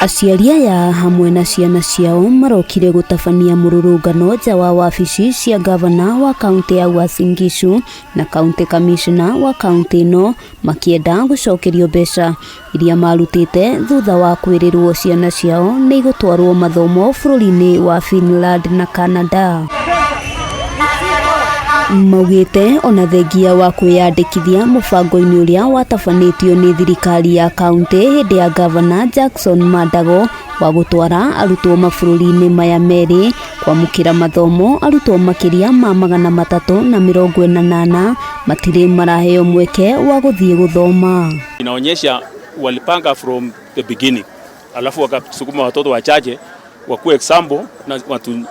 Aciari aya hamwe na ciana ciao marokire gutabania mururungano nja wa wabici cia gavana wa kaunti ya Uasin Gishu na kaunti kamicina wa kaunti ino makienda gucokerio mbeca iria marutite thutha wa kwirirwo ciana ciao ni igutwarwo mathomo bururi-ini wa Finland na Canada. Maugite ona thengia wa kwiyandikithia mubango-ini uria watabanitio ni thirikari ya kaunti hindi ya gavana Jackson Mandago wa gutwara arutwo mabururi-ini maya meri kwamukira mathomo arutwo makiria ma 348 matire maraheo mweke wa guthie guthoma. Inaonyesha walipanga from the beginning, alafu wakasukuma watoto wachache wakuwe example na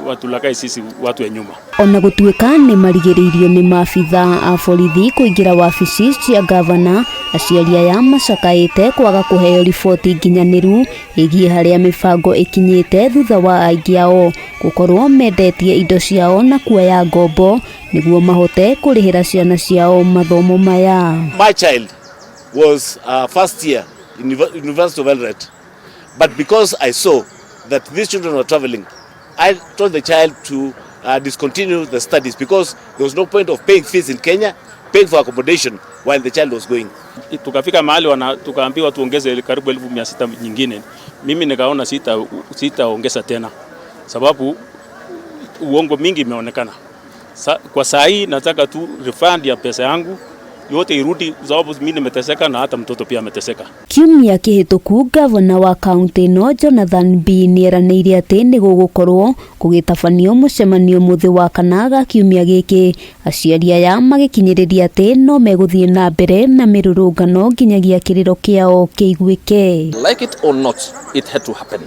watu lakai sisi watu ya nyuma. Ona gutuika ni marigiririo ni maafitha a borithi kuingira wabici cia gavana, aciari aya macakaite kwaga kuheo riboti nginyaniru igie haria mibango ikinyite thutha wa aingi ao gukorwo mendetie indo ciao na kuoya ngombo niguo mahote kurihira ciana ciao mathomo maya. My child was first year in University of ELDORET, but because I saw that these children were traveling, I told the child to discontinue the studies because there was no point of paying fees in Kenya, paying for accommodation while the child was going. Tukafika mahali tukaambiwa tuongeze karibu 1600 nyingine. Mimi nikaona sitaongeza tena sababu uongo mingi imeonekana. Kwa saa hii nataka tu refund ya pesa yangu yote irudi sababu mimi nimeteseka na hata mtoto pia ameteseka. Kiumia kihituku gavana wa kaunti ino Jonathan B nieraniire ati ni gugukorwo gugitabanio mucemanio muthi wa kanaga kiumia giki. Aciari aya magikinyiriria ati no meguthie na mbere na mirurungano nginyagia kiriro kiao kiiguike. Like it or not, it had to happen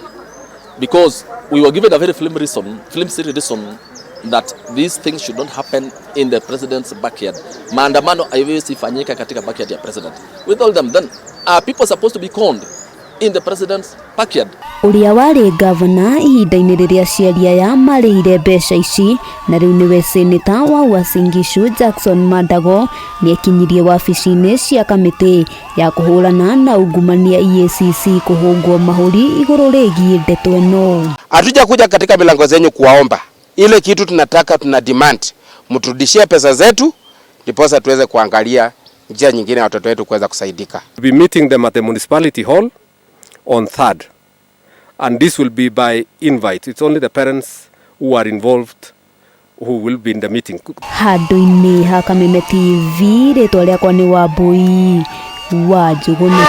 because we were given a very flimsy reason that these things should not happen in the president's backyard. Maandamano haiwezi fanyika katika backyard ya president. We told them then, are people supposed to be conned in the president's backyard? Uria wari gavana ihinda-ini riria aciari aya marihire mbeca ici na riu niwe seneta wa Uasin Gishu Jackson Mandago niekinyirie wabici-ini cia kamiti ya kuhurana na ungumania EACC kuhungwo mahuri iguru rigie ndeto ino. Hatuja kuja katika milango zenyu kuwaomba. Ile kitu tunataka, tuna demand mturudishie pesa zetu ndiposa tuweze kuangalia njia nyingine watoto wetu kuweza kusaidika. We'll be meeting them at the municipality hall on 3rd, and this will be by invite. It's only the parents who are involved who will be in the meeting. Handu-ini ha Kameme TV ritwa riakwa ni Wabui wa Njuguna.